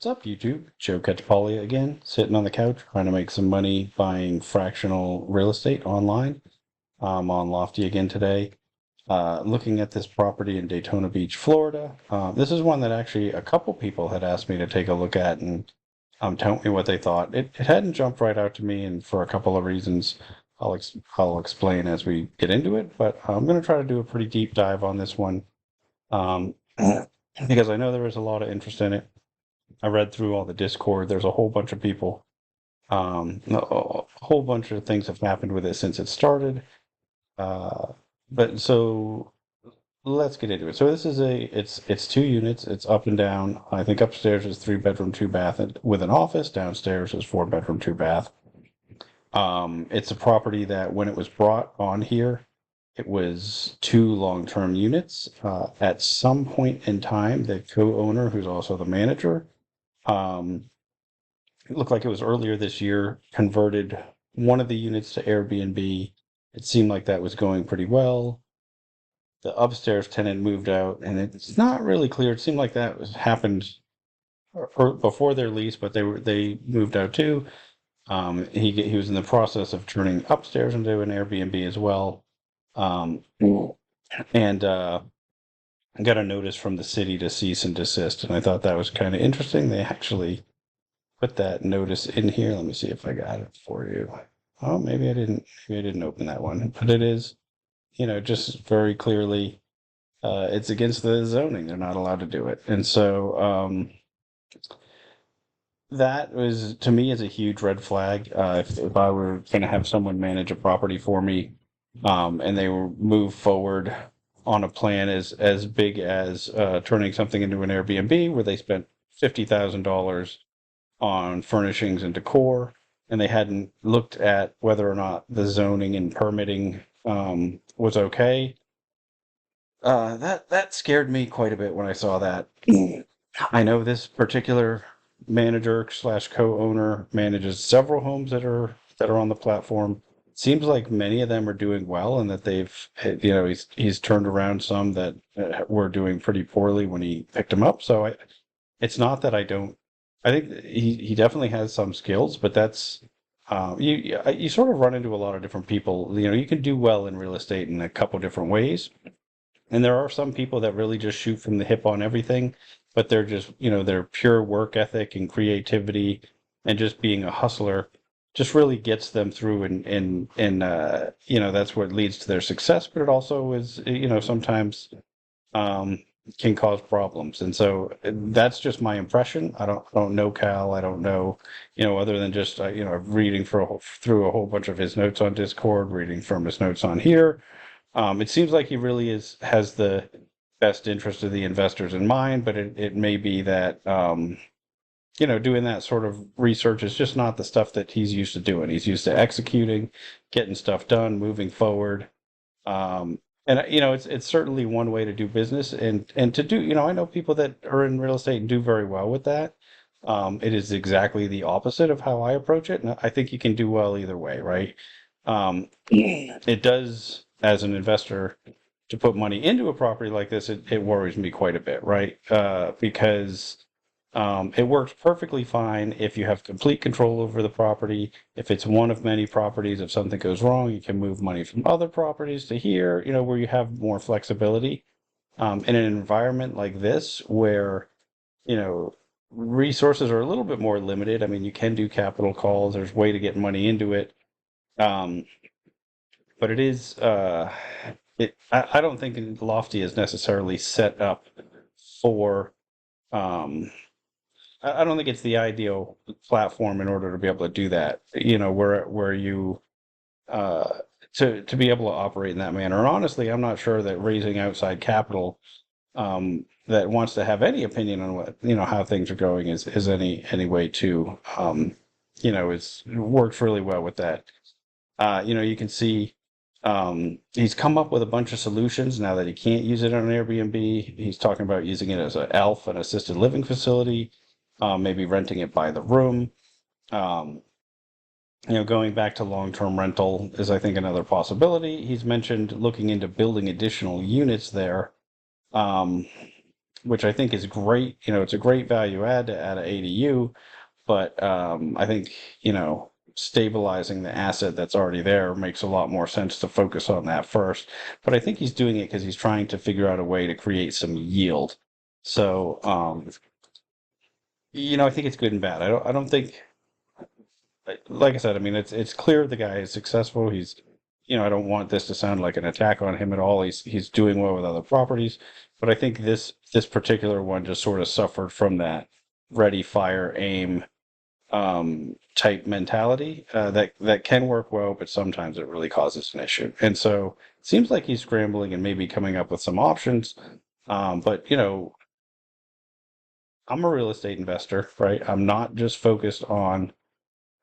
What's up, YouTube? Joe Catapoli again, sitting on the couch trying to make some money buying fractional real estate online. I'm on Lofty again today, looking at this property in Daytona Beach, Florida. This is one that actually a couple people had asked me to take a look at and tell me what they thought. It hadn't jumped right out to me, and for a couple of reasons I'll explain as we get into it. But I'm going to try to do a pretty deep dive on this one um, because I know there was a lot of interest in it. I read through all the Discord. There's a whole bunch of people. A whole bunch of things have happened with it since it started. Uh, but so let's get into it. So this is it's 2 units. It's up and down. I think upstairs is 3 bedroom, 2 bath with an office. Downstairs is 4 bedroom, 2 bath. It's a property that when it was brought on here, it was 2 long-term units. At some point in time, the co-owner, who's also the manager, um, it looked like it was earlier this year, converted one of the units to Airbnb. It seemed like that was going pretty well. The upstairs tenant moved out, and it's not really clear. It seemed like that happened or before their lease, but they moved out too. He was in the process of turning upstairs into an Airbnb as well, um, and got a notice from the city to cease and desist. And I thought that was kind of interesting. They actually put that notice in here. Let me see if I got it for you. Oh, maybe I didn't. Maybe I didn't open that one. But it is, just very clearly, it's against the zoning. They're not allowed to do it. And so that was, to me, is a huge red flag. If I were going to have someone manage a property for me, and they were move forward on a plan as big as turning something into an Airbnb, where they spent $50,000 on furnishings and decor, and they hadn't looked at whether or not the zoning and permitting was okay. That scared me quite a bit when I saw that. I know this particular manager slash co-owner manages several homes that are on the platform. Seems like many of them are doing well, and that he's turned around some that were doing pretty poorly when he picked them up. So it's not that I don't. I think he definitely has some skills, but that's you sort of run into a lot of different people. You can do well in real estate in a couple different ways, and there are some people that really just shoot from the hip on everything, but they're just their pure work ethic and creativity and just being a hustler just really gets them through, and that's what leads to their success. But it also is sometimes um, can cause problems. And so that's just my impression. I don't know Cal. I don't know, other than just reading through a whole bunch of his notes on Discord, reading from his notes on here. It seems like he really has the best interest of the investors in mind, but it may be that doing that sort of research is just not the stuff that he's used to doing. He's used to executing, getting stuff done, moving forward. And it's certainly one way to do business, and to do, I know people that are in real estate and do very well with that. It is exactly the opposite of how I approach it, and I think you can do well either way, right? It does, as an investor, to put money into a property like this, it worries me quite a bit, right? Because it works perfectly fine if you have complete control over the property. If it's one of many properties, if something goes wrong, you can move money from other properties to here, where you have more flexibility. In an environment like this, where, resources are a little bit more limited. I mean, you can do capital calls, there's a way to get money into it. Um, but it is, I don't think Lofty is necessarily set up for, um, I don't think it's the ideal platform in order to be able to do that. Where you uh, to be able to operate in that manner. And honestly, I'm not sure that raising outside capital that wants to have any opinion on what how things are going is any way to it's it works really well with that. You can see he's come up with a bunch of solutions now that he can't use it on an Airbnb. He's talking about using it as an ALF, an assisted living facility, maybe renting it by the room. Um, Going back to long-term rental is, I think, another possibility. He's mentioned looking into building additional units there. Um, which I think is great. It's a great value add to add an ADU, but I think, stabilizing the asset that's already there makes a lot more sense to focus on that first. But I think he's doing it because he's trying to figure out a way to create some yield. So, I think it's good and bad. I don't think, like I said, I mean, it's clear the guy is successful. I don't want this to sound like an attack on him at all. He's doing well with other properties, but I think this particular one just sort of suffered from that ready, fire, aim type mentality that can work well, but sometimes it really causes an issue. And so it seems like he's scrambling and maybe coming up with some options. But I'm a real estate investor, right? I'm not just focused on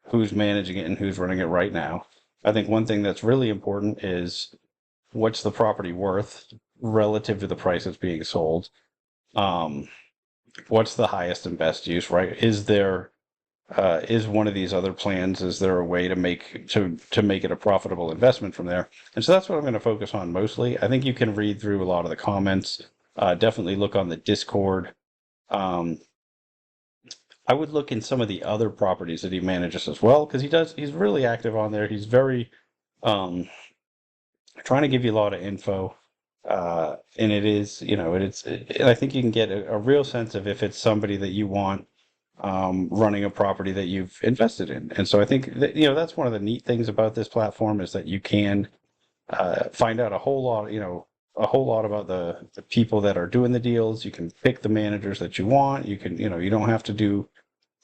who's managing it and who's running it right now. I think one thing that's really important is what's the property worth relative to the price it's being sold. Um, what's the highest and best use, right? Is one of these other plans, is there a way to make it a profitable investment from there? And so that's what I'm going to focus on mostly. I think you can read through a lot of the comments. Definitely look on the Discord. Um, I would look in some of the other properties that he manages as well, because he's really active on there. He's very um, trying to give you a lot of info. And it is, I think you can get a real sense of if it's somebody that you want running a property that you've invested in. And so I think that, that's one of the neat things about this platform is that you can find out a whole lot about the people that are doing the deals. You can pick the managers that you want. You can,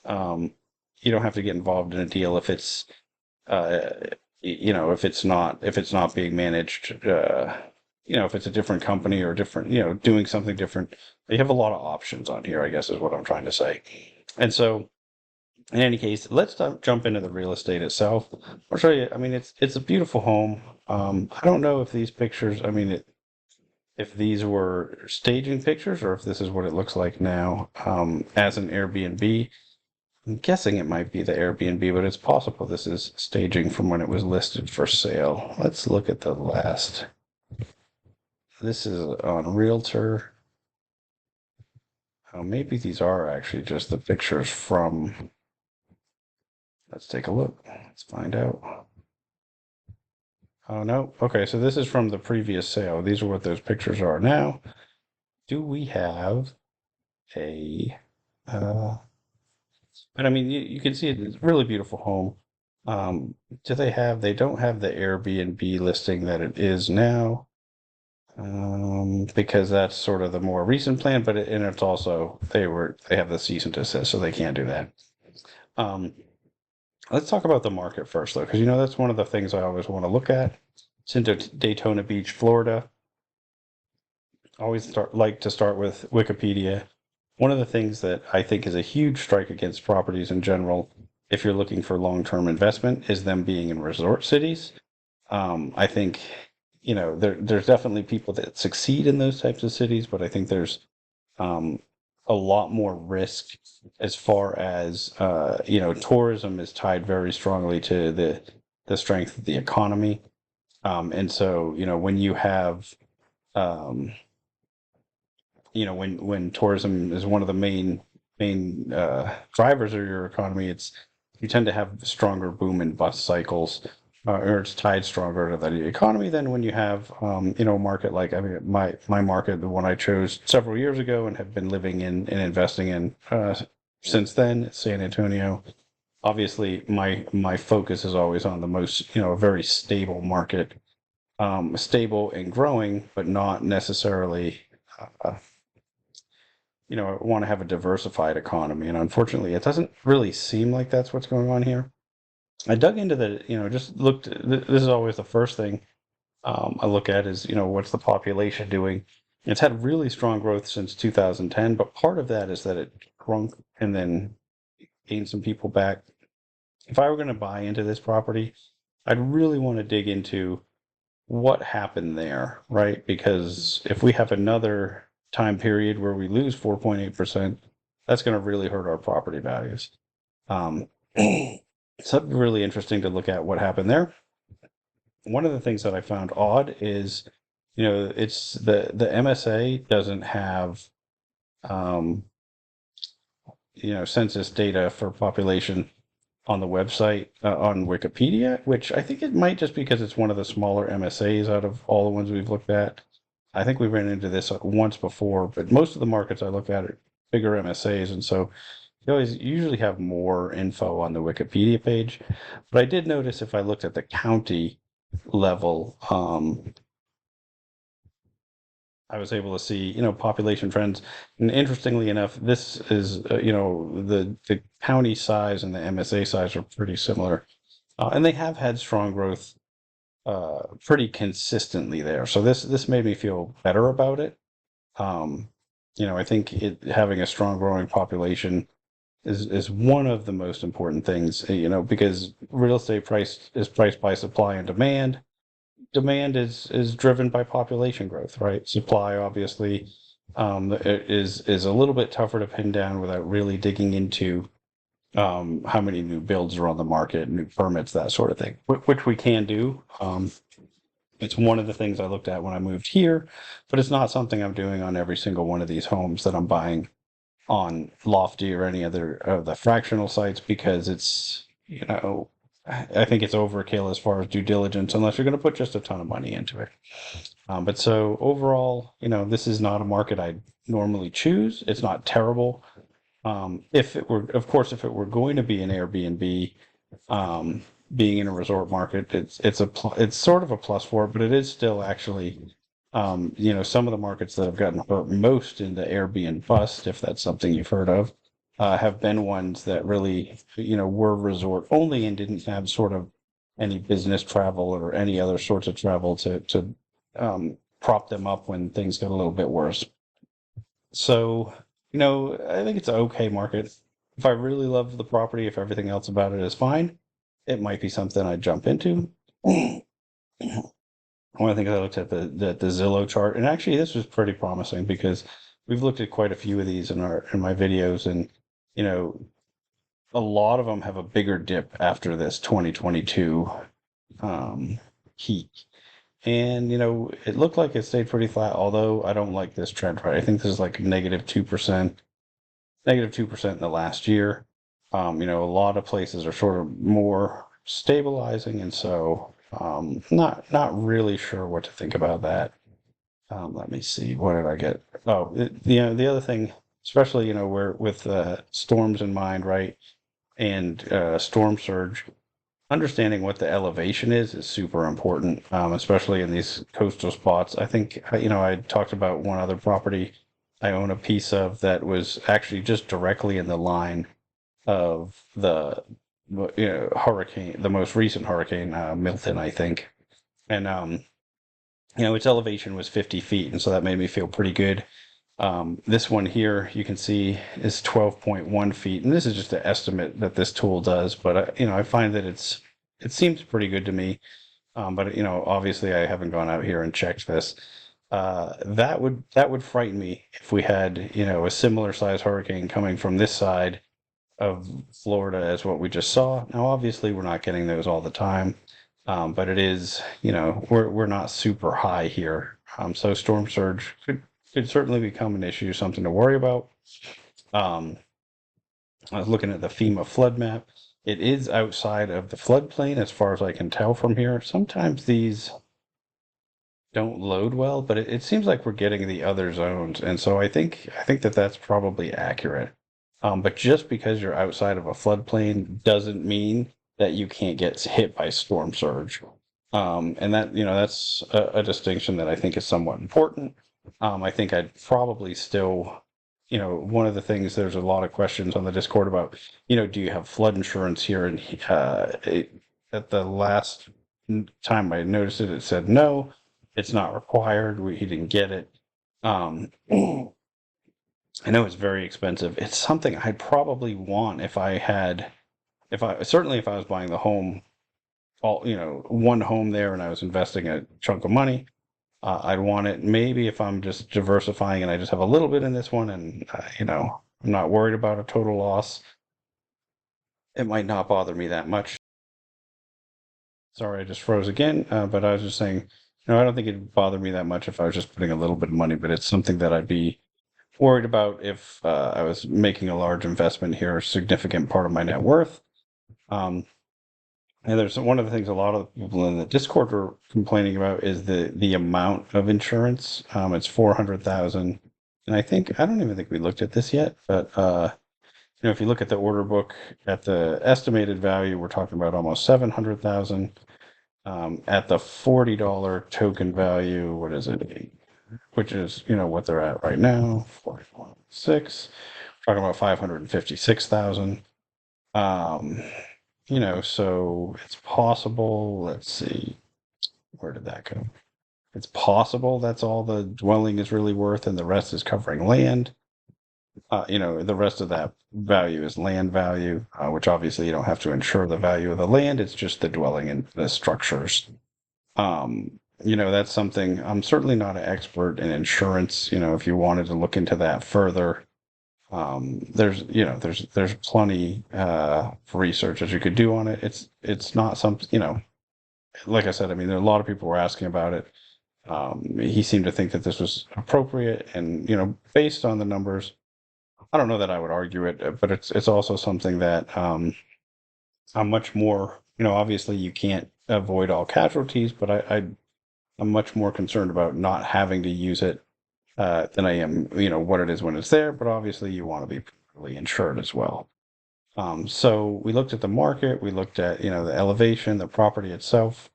um, you don't have to get involved in a deal if it's, uh, if it's not being managed, if it's a different company or different, doing something different. You have a lot of options on here, I guess is what I'm trying to say. And so, in any case, let's jump into the real estate itself. I'll show you. I mean, it's a beautiful home. I don't know if these pictures. I mean, if these were staging pictures or if this is what it looks like now as an Airbnb. I'm guessing it might be the Airbnb, but it's possible this is staging from when it was listed for sale. Let's look at the last. This is on Realtor. Oh, maybe these are actually just the pictures from. Let's take a look. Let's find out. Oh, no. Okay, so this is from the previous sale. These are what those pictures are now. Do we have a. But I mean, you can see it's a really beautiful home. They don't have the Airbnb listing that it is now, because that's sort of the more recent plan, and it's also, they have the cease and desist, so they can't do that. Um, let's talk about the market first, though, because that's one of the things I always want to look at. It's in Daytona Beach, Florida. Like to start with Wikipedia. One of the things that I think is a huge strike against properties in general, if you're looking for long-term investment, is them being in resort cities. I think, there's definitely people that succeed in those types of cities, but I think there's um, a lot more risk as far as, tourism is tied very strongly to the strength of the economy. And so, when you have, um, when tourism is one of the main drivers of your economy, you tend to have stronger boom and bust cycles, or it's tied stronger to the economy than when you have a market like, I mean, my market, the one I chose several years ago and have been living in and investing in since then, San Antonio. Obviously, my focus is always on the most, very stable market, stable and growing, but not necessarily. Uh, I want to have a diversified economy. And unfortunately, it doesn't really seem like that's what's going on here. I dug into just looked, this is always the first thing I look at is, what's the population doing? It's had really strong growth since 2010, but part of that is that it shrunk and then gained some people back. If I were going to buy into this property, I'd really want to dig into what happened there, right? Because if we have another time period where we lose 4.8%, that's going to really hurt our property values. Um, so it'd be really interesting to look at what happened there. One of the things that I found odd is, it's the MSA doesn't have um, census data for population on the website on Wikipedia, which I think it might just because it's one of the smaller MSAs out of all the ones we've looked at. I think we ran into this once before, but most of the markets I look at are bigger MSAs, and so you always usually have more info on the Wikipedia page. But I did notice if I looked at the county level, I was able to see, population trends. And interestingly enough, this is, the county size and the MSA size are pretty similar. And they have had strong growth pretty consistently there. So this made me feel better about it. Um, I think having a strong growing population is one of the most important things, because real estate price is priced by supply and demand. Demand is driven by population growth, right? Supply obviously is a little bit tougher to pin down without really digging into how many new builds are on the market, new permits, that sort of thing, which we can do. It's one of the things I looked at when I moved here, but it's not something I'm doing on every single one of these homes that I'm buying on Lofty or any other of the fractional sites because it's, I think it's overkill as far as due diligence unless you're going to put just a ton of money into it. But so overall, this is not a market I normally choose. It's not terrible. If it were, of course, if it were going to be an Airbnb, being in a resort market, it's sort of a plus for it, but it is still actually, some of the markets that have gotten hurt most in the Airbnb bust, if that's something you've heard of, have been ones that really, were resort only and didn't have sort of any business travel or any other sorts of travel to prop them up when things got a little bit worse. So, I think it's an okay market. If I really love the property, if everything else about it is fine, it might be something I'd jump into. One of the things I looked at the Zillow chart, and actually this was pretty promising because we've looked at quite a few of these in my videos, and you know, a lot of them have a bigger dip after this 2022 heat. And it looked like it stayed pretty flat, although I don't like this trend, right? I think this is like -2% in the last year. A lot of places are sort of more stabilizing, and so not really sure what to think about that. Let me see, what did I get? Oh, the other thing, especially where with storms in mind, right, and storm surge, understanding what the elevation is super important, especially in these coastal spots. I think, I talked about one other property I own a piece of that was actually just directly in the line of the hurricane, the most recent hurricane, Milton, I think. And, its elevation was 50 feet. And so that made me feel pretty good. This one here, you can see, is 12.1 feet. And this is just an estimate that this tool does. But, I find that it seems pretty good to me. But, obviously I haven't gone out here and checked this. That would frighten me if we had, a similar size hurricane coming from this side of Florida as what we just saw. Now, obviously, we're not getting those all the time, but it is, we're not super high here. So storm surge could certainly become an issue, something to worry about. Um, I was looking at the FEMA flood map. It is outside of the floodplain, as far as I can tell from here. Sometimes these don't load well, but it seems like we're getting the other zones, and so I think that that's probably accurate. But just because you're outside of a floodplain doesn't mean that you can't get hit by storm surge. And that's a distinction that I think is somewhat important. I think I'd probably still, one of the things, there's a lot of questions on the Discord about, do you have flood insurance here? And at the last time I noticed it, it said no, it's not required. He didn't get it. I know it's very expensive. It's something I'd probably want if I was buying the home, one home there and I was investing a chunk of money. I'd want it maybe if I'm just diversifying and I just have a little bit in this one and, I'm not worried about a total loss. It might not bother me that much. Sorry, I just froze again, but I was just saying, I don't think it'd bother me that much if I was just putting a little bit of money, but it's something that I'd be worried about if I was making a large investment here, a significant part of my net worth. Um, and there's one of the things a lot of people in the Discord are complaining about is the amount of insurance. It's 400,000, and I don't even think we looked at this yet, but if you look at the order book at the estimated value, we're talking about almost 700,000. At the $40 token value, what is it? Which is what they're at right now, 41.6. Talking about 556,000. Um, so it's possible. Let's see, where did that go? It's possible that's all the dwelling is really worth, and the rest is covering land. The rest of that value is land value, which obviously you don't have to insure the value of the land. It's just the dwelling and the structures. That's something I'm certainly not an expert in insurance. If you wanted to look into that further, there's plenty research that you could do on it. It's not something, like I said, I mean, there are a lot of people were asking about it. He seemed to think that this was appropriate, and based on the numbers, I don't know that I would argue it, but it's also something that I'm much more, obviously you can't avoid all casualties, but I'm much more concerned about not having to use it than I am, what it is when it's there. But obviously you want to be properly insured as well. So we looked at the market, we looked at, the elevation, the property itself.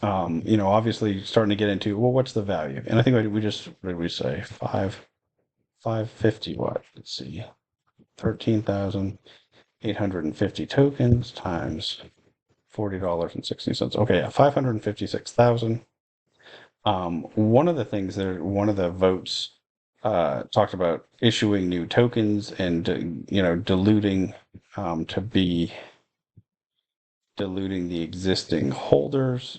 Obviously starting to get into, well, what's the value? And I think what did we say? 550 what? Let's see. 13,850 tokens times $40.60. Okay, yeah, 556,000. One of the things that one of the votes talked about issuing new tokens and diluting to be diluting the existing holders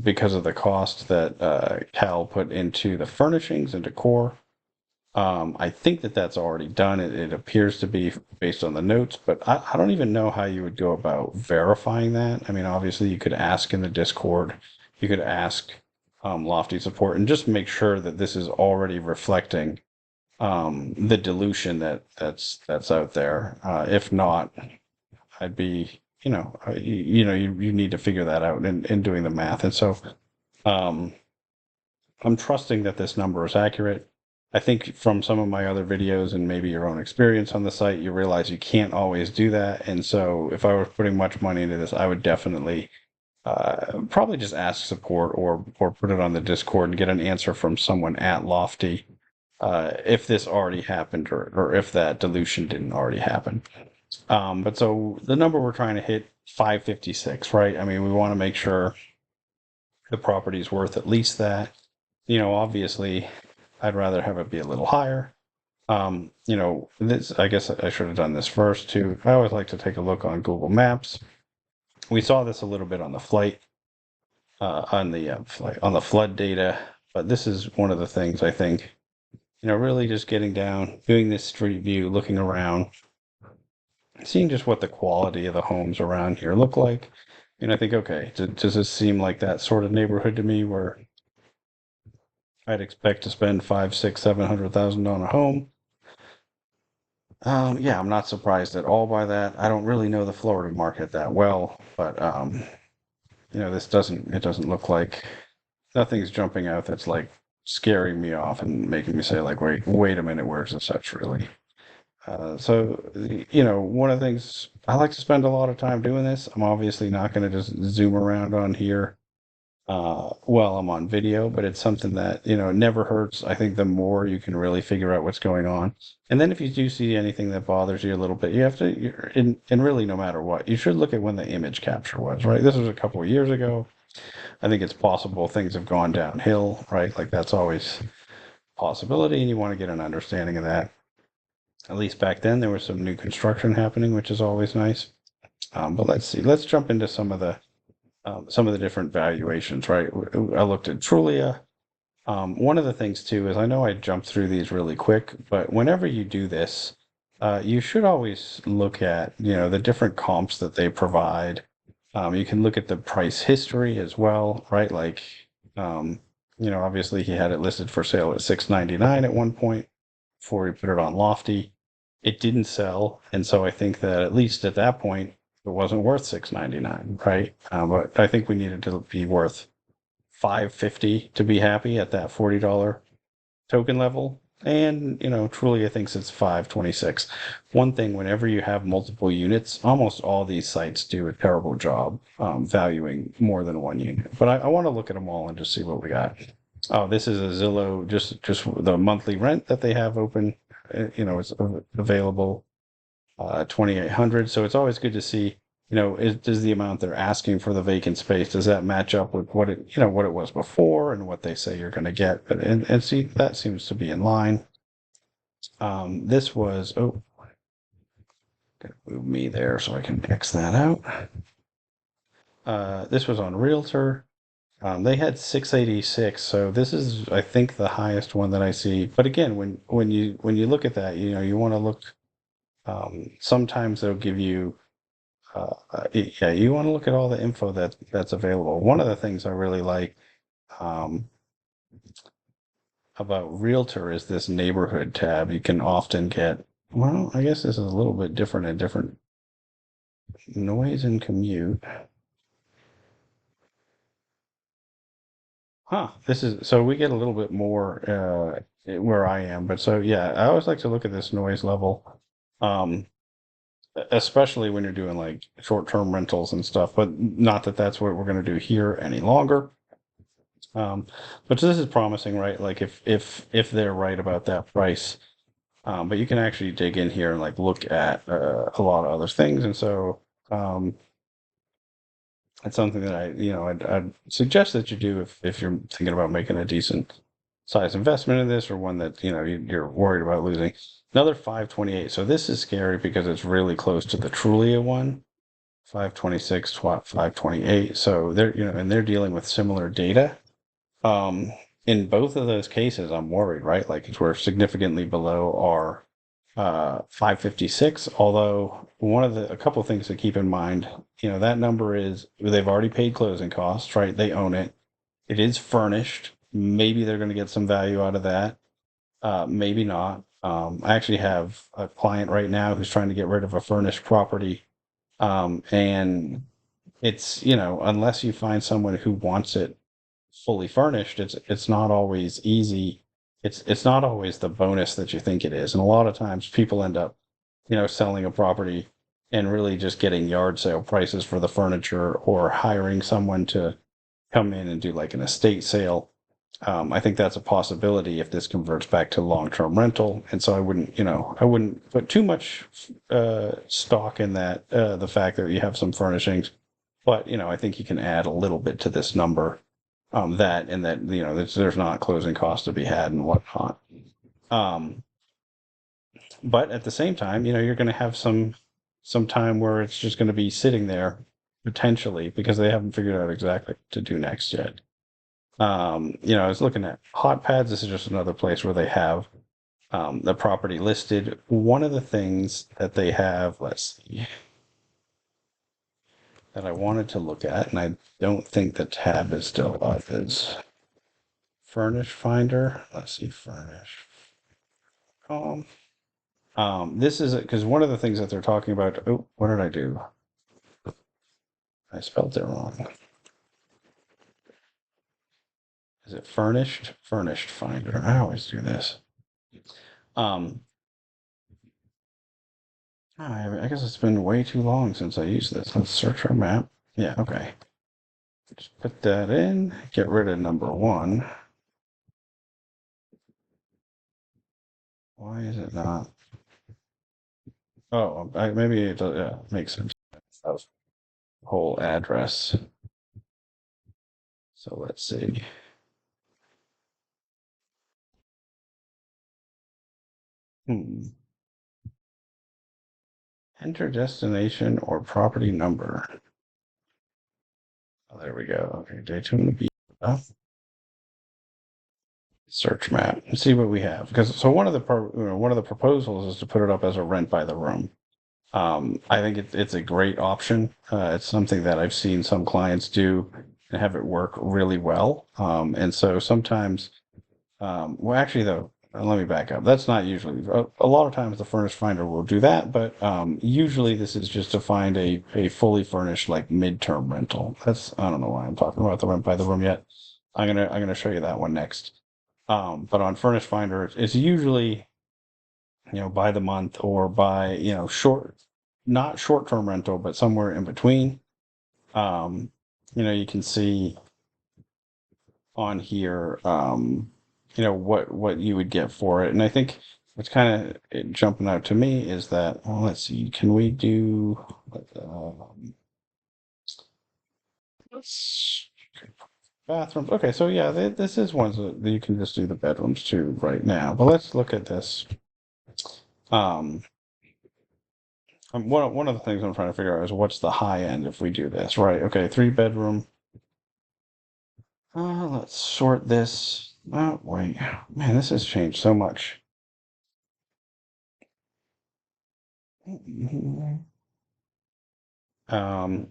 because of the cost that Cal put into the furnishings and decor. I think that's already done. It appears to be based on the notes, but I don't even know how you would go about verifying that. I mean, obviously, you could ask in the Discord, you could ask Lofty support, and just make sure that this is already reflecting the dilution that's out there. If not, I'd be, you need to figure that out in doing the math. And so I'm trusting that this number is accurate. I think from some of my other videos and maybe your own experience on the site, you realize you can't always do that. And so if I was putting much money into this, I would definitely probably just ask support or put it on the Discord and get an answer from someone at Lofty if this already happened or if that dilution didn't already happen. But so the number we're trying to hit, 556, right? I mean, we want to make sure the property is worth at least that. Obviously, I'd rather have it be a little higher. This, I guess I should have done this first too. I always like to take a look on Google Maps. We saw this a little bit on the flight, on the flood data, but this is one of the things I think, really just getting down, doing this street view, looking around, seeing just what the quality of the homes around here look like. And I think, okay, does this seem like that sort of neighborhood to me where I'd expect to spend $500,000, $600,000, $700,000 on a home? Yeah, I'm not surprised at all by that. I don't really know the Florida market that well, but it doesn't look like nothing's jumping out that's like scaring me off and making me say like, wait a minute, where's the such really? So one of the things I like to spend a lot of time doing this. I'm obviously not going to just zoom around on here while I'm on video, but it's something that, it never hurts. I think the more you can really figure out what's going on. And then if you do see anything that bothers you a little bit, you have to, and really no matter what, you should look at when the image capture was, right? This was a couple of years ago. I think it's possible things have gone downhill, right? Like that's always a possibility, and you want to get an understanding of that. At least back then, there was some new construction happening, which is always nice. But let's see. Let's jump into some of the different valuations, right? I looked at Trulia. One of the things too is I know I jumped through these really quick, but whenever you do this, you should always look at the different comps that they provide. You can look at the price history as well, right? Like Obviously he had it listed for sale at 699 at one point before he put it on Lofty. It didn't sell, and so I think that at least at that point it wasn't worth 699, right? But I think we needed to be worth 550 to be happy at that $40 token level. And, truly, I think since 526, one thing, whenever you have multiple units, almost all these sites do a terrible job valuing more than one unit. But I want to look at them all and just see what we got. Oh, this is a Zillow, just the monthly rent that they have open, it's available 2,800. So it's always good to see, does the amount they're asking for the vacant space, does that match up with what it was before and what they say you're going to get? But and see, that seems to be in line. This was, gonna move me there so I can X that out. This was on Realtor. They had 686, so this is, I think, the highest one that I see. But again, when you look at that, you want to look. Sometimes they'll give you, yeah, you want to look at all the info that's available. One of the things I really like um, about Realtor is this neighborhood tab. You can often get. Well, I guess this is a little bit different in different noise and commute. Huh. This is so we get a little bit more where I am, but so yeah, I always like to look at this noise level. Um, Especially when you're doing like short-term rentals and stuff, but not that that's what we're going to do here any longer. Um, but this is promising, right? Like if they're right about that price, but you can actually dig in here and like look at a lot of other things, and so it's something that I'd suggest that you do if you're thinking about making a decent size investment in this, or one that you're worried about losing. Another 528. So this is scary because it's really close to the Trulia one. 526, 528. So and they're dealing with similar data. Um, in both of those cases, I'm worried, right? Like we're significantly below our 556. Although a couple of things to keep in mind, that number is they've already paid closing costs, right? They own it. It is furnished. Maybe they're going to get some value out of that. Maybe not. I actually have a client right now who's trying to get rid of a furnished property. And it's, unless you find someone who wants it fully furnished, it's not always easy. It's not always the bonus that you think it is. And a lot of times people end up, selling a property and really just getting yard sale prices for the furniture, or hiring someone to come in and do like an estate sale. I think that's a possibility if this converts back to long-term rental. And so I wouldn't put too much stock in that, the fact that you have some furnishings, but I think you can add a little bit to this number, there's not closing costs to be had and whatnot. Um, but at the same time, you're going to have some time where it's just going to be sitting there potentially because they haven't figured out exactly what to do next yet. I was looking at hot pads. This is just another place where they have the property listed. One of the things that they have, let's see, that I wanted to look at, and I don't think the tab is still up, is Furnish Finder. Let's see, Furnish. This is because one of the things that they're talking about. Oh, what did I do? I spelled it wrong. Is it furnished? Furnished Finder. I always do this. Um, I guess it's been way too long since I used this. Let's search our map. Yeah, okay. Just put that in. Get rid of number one. Why is it not? Oh, maybe it does, yeah, makes sense. Of whole address. So let's see. Hmm. Enter destination or property number. Oh, there we go. Okay, Daytona Beach. Search map and see what we have. Because so one of the proposals is to put it up as a rent by the room. I think it's a great option. It's something that I've seen some clients do. and have it work really well. And so sometimes, well, actually, though, let me back up. That's not usually, a lot of times the furnished finder will do that, but usually this is just to find a fully furnished, like midterm rental. I don't know why I'm talking about the rent by the room yet. I'm gonna show you that one next. But on furnished finder, it's usually, by the month or by, not short-term rental, but somewhere in between. Um, you can see on here, what you would get for it. And I think what's kind of jumping out to me is that, well, let's see, can we do, let's, bathrooms? Okay, so yeah, this is ones that you can just do the bedrooms too right now. But let's look at this. Um, one of the things I'm trying to figure out is what's the high end if we do this, right? Okay, 3 bedroom. Let's sort this. Oh, wait. Man, this has changed so much. Um,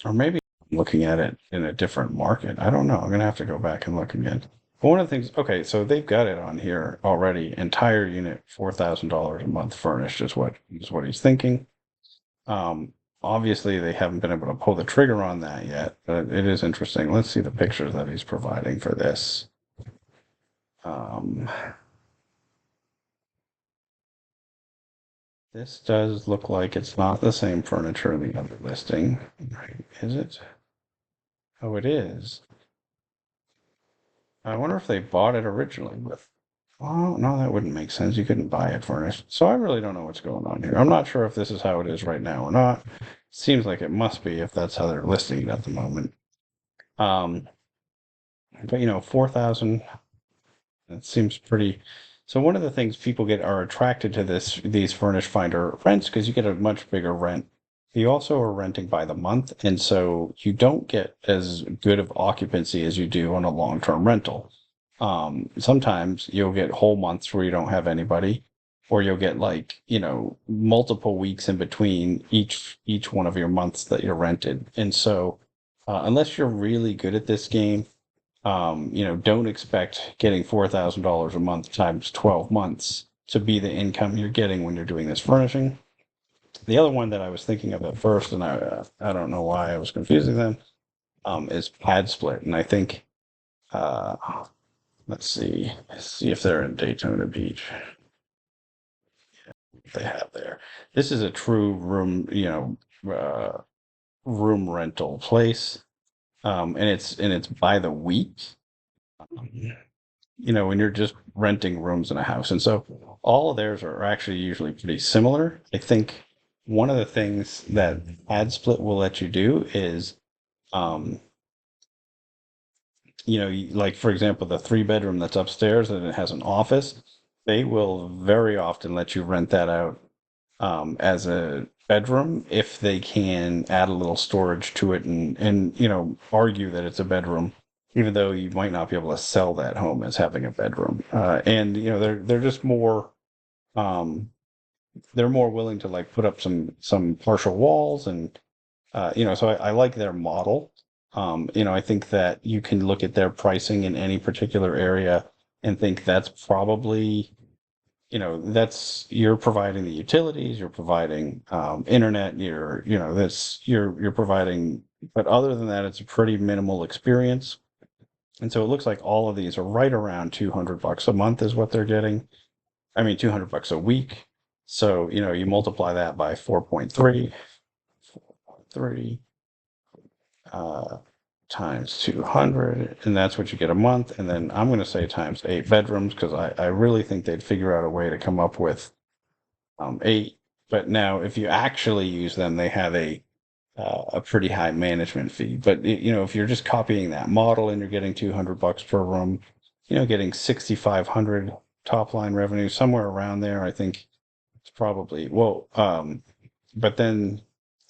or maybe I'm looking at it in a different market. I don't know. I'm gonna have to go back and look again. But one of the things, okay, so they've got it on here already. Entire unit, $4,000 a month furnished is what he's thinking. Um, Obviously they haven't been able to pull the trigger on that yet, but it is interesting. Let's see the pictures that he's providing for this. Um, this does look like it's not the same furniture in the other listing, right? Is it? Oh, it is. I wonder if they bought it originally with. Oh, no, that wouldn't make sense. You couldn't buy it furnished. So I really don't know what's going on here. I'm not sure if this is how it is right now or not. Seems like it must be if that's how they're listing it at the moment. Um, but 4,000. That seems pretty. So one of the things people get are attracted to these furnished finder rents because you get a much bigger rent. You also are renting by the month, and so you don't get as good of occupancy as you do on a long-term rental. Sometimes you'll get whole months where you don't have anybody, or you'll get like, multiple weeks in between each one of your months that you're rented. And so, unless you're really good at this game, don't expect getting $4,000 a month times 12 months to be the income you're getting when you're doing this furnishing. The other one that I was thinking of at first, and I don't know why I was confusing them, is pad split. And I think, uh, let's see if they're in Daytona Beach. They have there. This is a true room rental place, and it's by the week. Um, when you're just renting rooms in a house. And so all of theirs are actually usually pretty similar. I think one of the things that ad split will let you do is, um, like for example, the 3 bedroom that's upstairs and it has an office, they will very often let you rent that out as a bedroom if they can add a little storage to it and argue that it's a bedroom, even though you might not be able to sell that home as having a bedroom. And they're just more, um, they're more willing to like put up some partial walls and so I like their model. I think that you can look at their pricing in any particular area and think that's probably, that's, you're providing the utilities, you're providing internet, you're providing, but other than that, it's a pretty minimal experience. And so it looks like all of these are right around $200 a month is what they're getting. I mean, $200 a week. So, you multiply that by 4.3, uh, times 200, and that's what you get a month. And then I'm going to say times 8 bedrooms because I really think they'd figure out a way to come up with 8. But now, if you actually use them, they have a pretty high management fee. But if you're just copying that model and you're getting $200 per room, getting 6,500 top line revenue somewhere around there, I think it's probably well. But then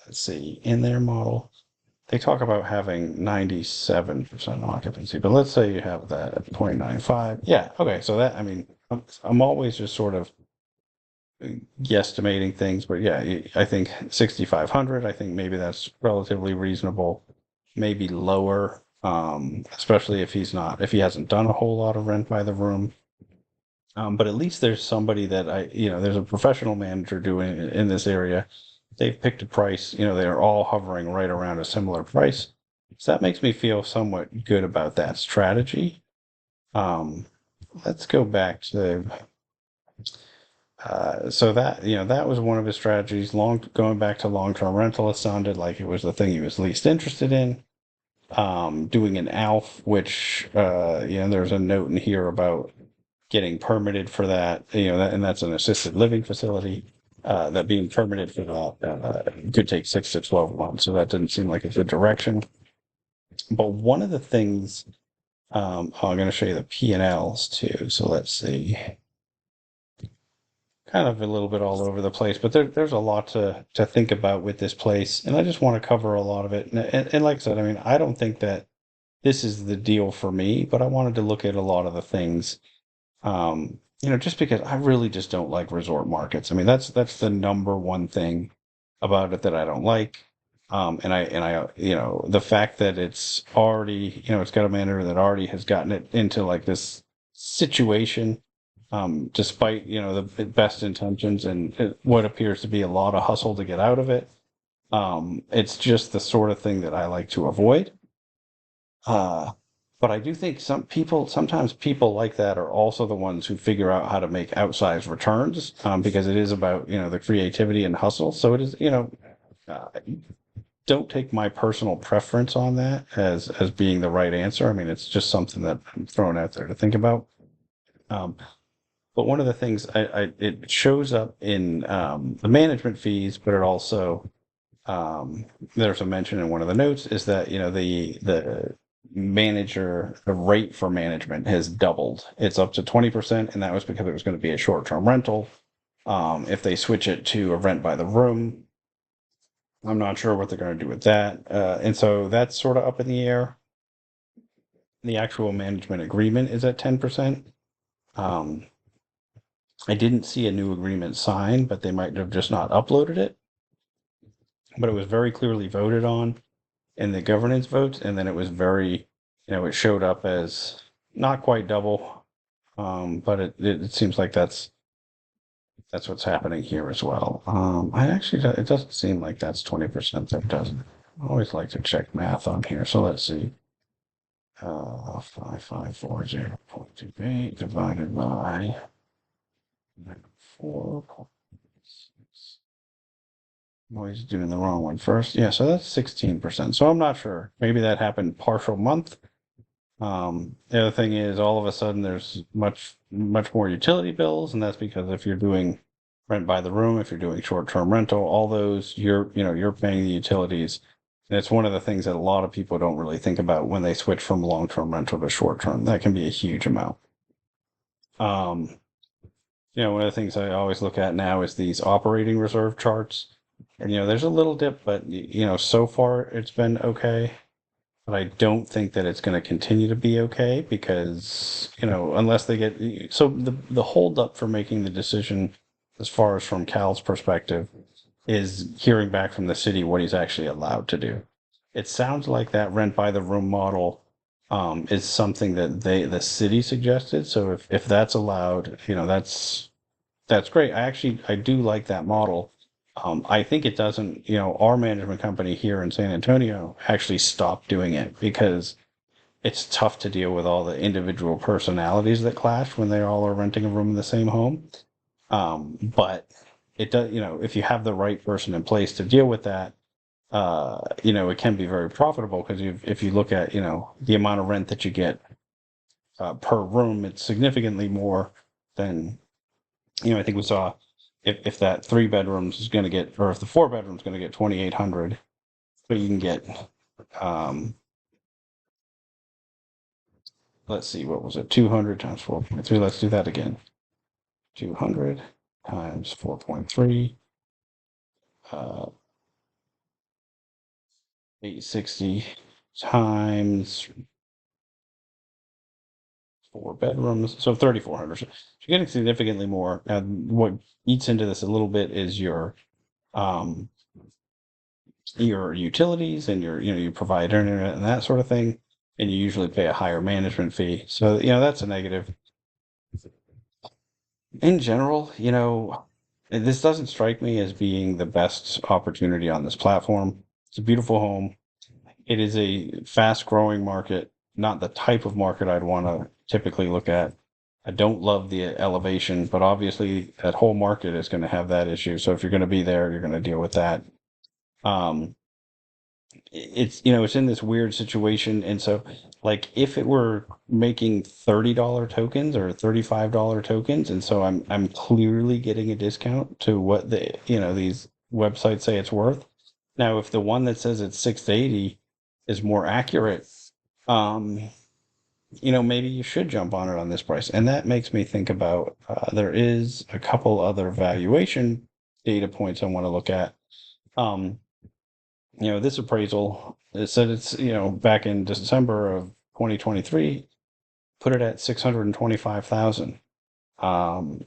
let's see, in their model, they talk about having 97% occupancy. But let's say you have that at 0.95. Yeah, okay. So that, I mean, I'm always just sort of guesstimating things, but yeah, I think 6,500. I think maybe that's relatively reasonable. Maybe lower. especially if he hasn't done a whole lot of rent by the room. But at least there's somebody that there's a professional manager doing it in this area. They've picked a price, they're all hovering right around a similar price. So that makes me feel somewhat good about that strategy. Um, let's go back to so that was one of his strategies. Going back to long-term rental, it sounded like it was the thing he was least interested in. Doing an ALF, which there's a note in here about getting permitted for that. And that's an assisted living facility. That being permitted for that could take 6 to 12 months. So that didn't seem like a good direction. But one of the things, I'm going to show you the P&Ls too. So let's see. Kind of a little bit all over the place, but there's a lot to think about with this place, and I just want to cover a lot of it. And like I said, I mean, I don't think that this is the deal for me, but I wanted to look at a lot of the things. Just because I really just don't like resort markets. I mean, that's the number one thing about it that I don't like. The fact that it's already, it's got a manager that already has gotten it into like this situation, despite, the best intentions and what appears to be a lot of hustle to get out of it. It's just the sort of thing that I like to avoid. Uh, but I do think sometimes people like that are also the ones who figure out how to make outsized returns, because it is about, the creativity and hustle. So it is, uh, don't take my personal preference on that as being the right answer. I mean, it's just something that I'm throwing out there to think about. Um, but one of the things it shows up in the management fees, but it also there's a mention in one of the notes is that the rate for management has doubled. It's up to 20%, and that was because it was going to be a short-term rental. If they switch it to a rent by the room, I'm not sure what they're going to do with that. And so that's sort of up in the air. The actual management agreement is at 10%. Um, I didn't see a new agreement signed, but they might have just not uploaded it. But it was very clearly voted on in the governance votes, and then it was very, it showed up as not quite double, but it seems like that's what's happening here as well. It doesn't seem like that's 20%. That doesn't. I always like to check math on here. So let's see. 5540.28 divided by 4.6. I'm always doing the wrong one first. Yeah, so that's 16%. So I'm not sure. Maybe that happened partial month. The other thing is all of a sudden there's much more utility bills, and that's because if you're doing rent by the room, if you're doing short-term rental, all those you're paying the utilities. And it's one of the things that a lot of people don't really think about when they switch from long-term rental to short-term. That can be a huge amount. Um, One of the things I always look at now is these operating reserve charts. And there's a little dip, but so far it's been okay. But I don't think that it's going to continue to be okay because, unless they get so the hold up for making the decision, as far as from Cal's perspective, is hearing back from the city what he's actually allowed to do. It sounds like that rent by the room model is something that the city suggested. So if that's allowed, that's great. I do like that model. I think it doesn't, our management company here in San Antonio actually stopped doing it because it's tough to deal with all the individual personalities that clash when they all are renting a room in the same home. But it does, if you have the right person in place to deal with that, it can be very profitable because if you look at, the amount of rent that you get per room, it's significantly more than, I think we saw if that 3 bedrooms is going to get, or if the 4 bedrooms going to get 2,800, but you can get, let's see, what was it? 200 times 4.3. Let's do that again. 200 times 4.3, 860 times 4 bedrooms, so 3,400. So you're getting significantly more. And what eats into this a little bit is your utilities and your provide internet and that sort of thing. and you usually pay a higher management fee. So, that's a negative. In general, this doesn't strike me as being the best opportunity on this platform. It's a beautiful home. It is a fast growing market, not the type of market I'd want to typically look at. I don't love the elevation, but obviously that whole market is going to have that issue. So if you're going to be there, you're going to deal with that. Um, it's in this weird situation, and so like if it were making $30 tokens or $35 tokens, and so I'm clearly getting a discount to what these websites say it's worth. Now if the one that says it's 680 is more accurate, um maybe you should jump on it on this price. And that makes me think about, there is a couple other valuation data points I want to look at. um this appraisal, it said it's, back in December of 2023, put it at 625,000.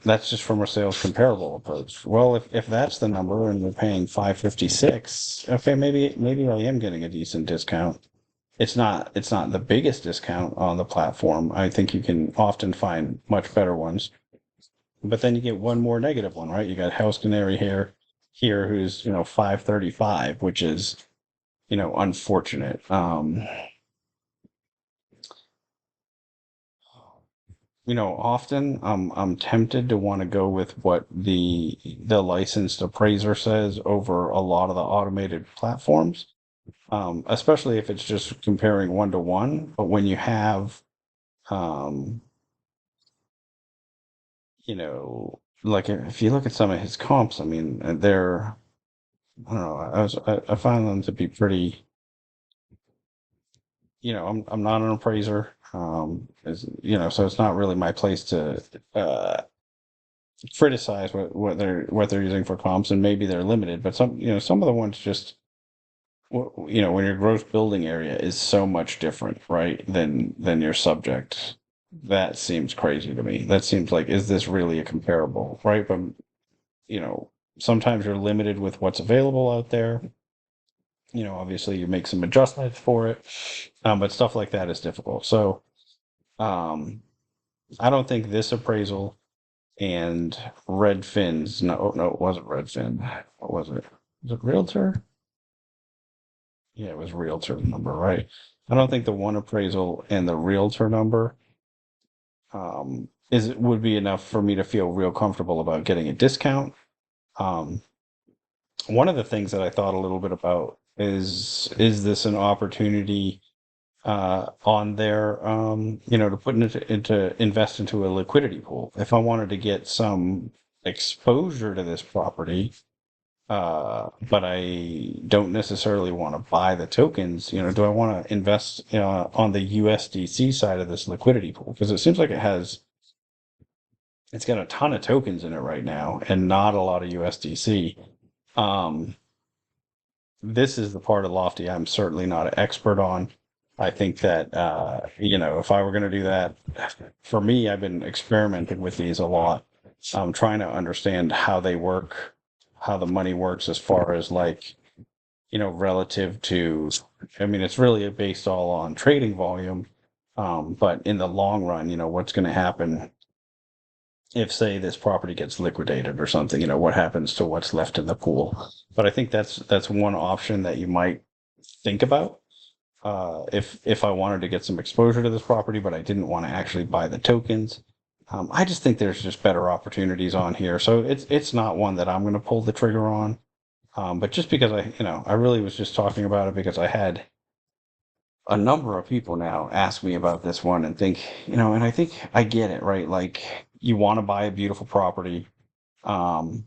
That's just from a sales comparable approach. Well, if that's the number and we're paying 556, okay, maybe I am getting a decent discount. It's not the biggest discount on the platform. I think you can often find much better ones. But then you get one more negative one, right? You got House Canary here who's, 535, which is, unfortunate. Often I'm tempted to want to go with what the licensed appraiser says over a lot of the automated platforms, especially if it's just comparing one to one. But when you have, um, like if you look at some of his comps, I mean, they're, I don't know, I find them to be pretty, I'm not an appraiser, so it's not really my place to criticize what they're using for comps, and maybe they're limited, but some of the ones just, when your gross building area is so much different, right, than your subject, that seems crazy to me. That seems like, is this really a comparable, right? But you know sometimes you're limited with what's available out there. Obviously you make some adjustments for it, but stuff like that is difficult. So um I don't think this appraisal and Redfin's, no, it wasn't Redfin. What was it? Was it Realtor? Yeah, it was Realtor number, right? I don't think the one appraisal and the Realtor number, is it would be enough for me to feel real comfortable about getting a discount. Um, One of the things that I thought a little bit about is this an opportunity, on there, to put into invest into a liquidity pool. If I wanted to get some exposure to this property, but I don't necessarily want to buy the tokens, do I want to invest, on the USDC side of this liquidity pool? Because it seems like it's got a ton of tokens in it right now and not a lot of USDC. Um, this is the part of Lofty I'm certainly not an expert on. I think that, if I were going to do that, for me, I've been experimenting with these a lot. I'm trying to understand how they work, how the money works as far as like, relative to, I mean, it's really based all on trading volume. But in the long run, what's going to happen if, say, this property gets liquidated or something, what happens to what's left in the pool? But I think that's one option that you might think about, if I wanted to get some exposure to this property, but I didn't want to actually buy the tokens. I just think there's just better opportunities on here, so it's not one that I'm going to pull the trigger on. But just because I really was just talking about it because I had a number of people now ask me about this one and think, and I think I get it, right? Like, you want to buy a beautiful property. Um,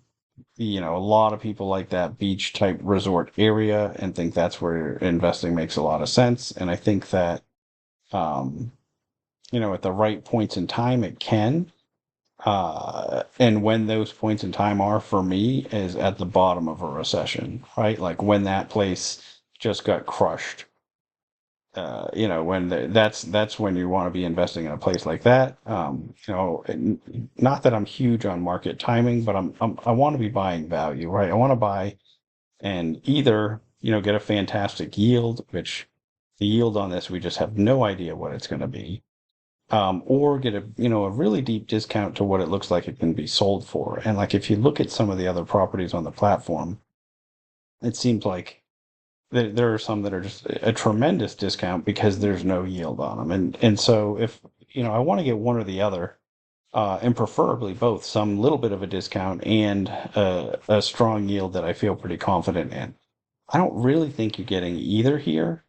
a lot of people like that beach type resort area and think that's where investing makes a lot of sense. And I think that, um, at the right points in time, it can. And when those points in time are, for me, is at the bottom of a recession, right? Like when that place just got crushed. When that's when you want to be investing in a place like that. Not that I'm huge on market timing, but I want to be buying value, right? I want to buy and either, get a fantastic yield, which, the yield on this, we just have no idea what it's going to be. Or get a really deep discount to what it looks like it can be sold for. And like if you look at some of the other properties on the platform, it seems like there are some that are just a tremendous discount because there's no yield on them. And so if I want to get one or the other, and preferably both, some little bit of a discount and a strong yield that I feel pretty confident in. I don't really think you're getting either here.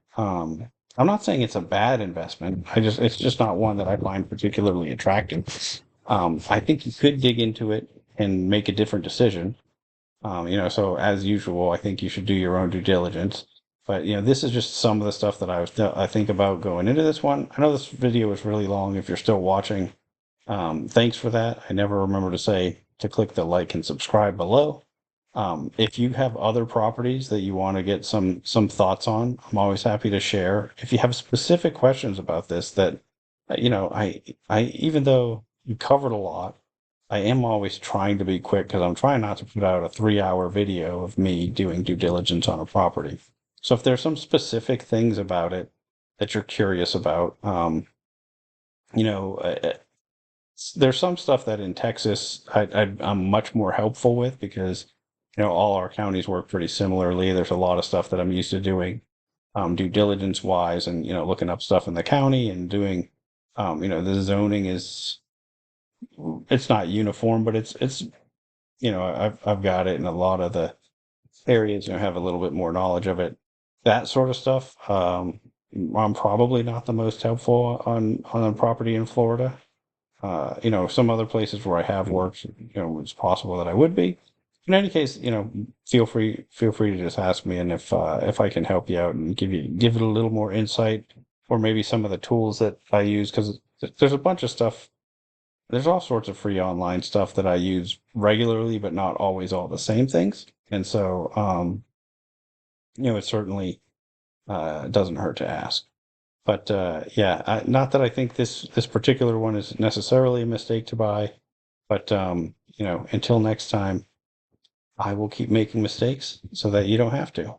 I'm not saying it's a bad investment. It's just not one that I find particularly attractive. I think you could dig into it and make a different decision. So as usual, I think you should do your own due diligence. But this is just some of the stuff that I think about going into this one. I know this video is really long. If you're still watching, thanks for that. I never remember to say to click the like and subscribe below. If you have other properties that you want to get some thoughts on, I'm always happy to share. If you have specific questions about this that I even though you covered a lot, I am always trying to be quick because I'm trying not to put out a 3-hour video of me doing due diligence on a property. So if there's some specific things about it that you're curious about, you know, uh, there's some stuff that in Texas I'm much more helpful with because all our counties work pretty similarly. There's a lot of stuff that I'm used to doing due diligence wise, and looking up stuff in the county and doing the zoning is it's not uniform, but it's I've got it in a lot of the areas. Have a little bit more knowledge of it. That sort of stuff. I'm probably not the most helpful on a property in Florida. Some other places where I have worked, it's possible that I would be. In any case, feel free to just ask me, and if I can help you out and give it a little more insight, or maybe some of the tools that I use, because there's a bunch of stuff. There's all sorts of free online stuff that I use regularly, but not always all the same things. And so, it certainly doesn't hurt to ask. But yeah, not that I think this particular one is necessarily a mistake to buy, but until next time, I will keep making mistakes so that you don't have to.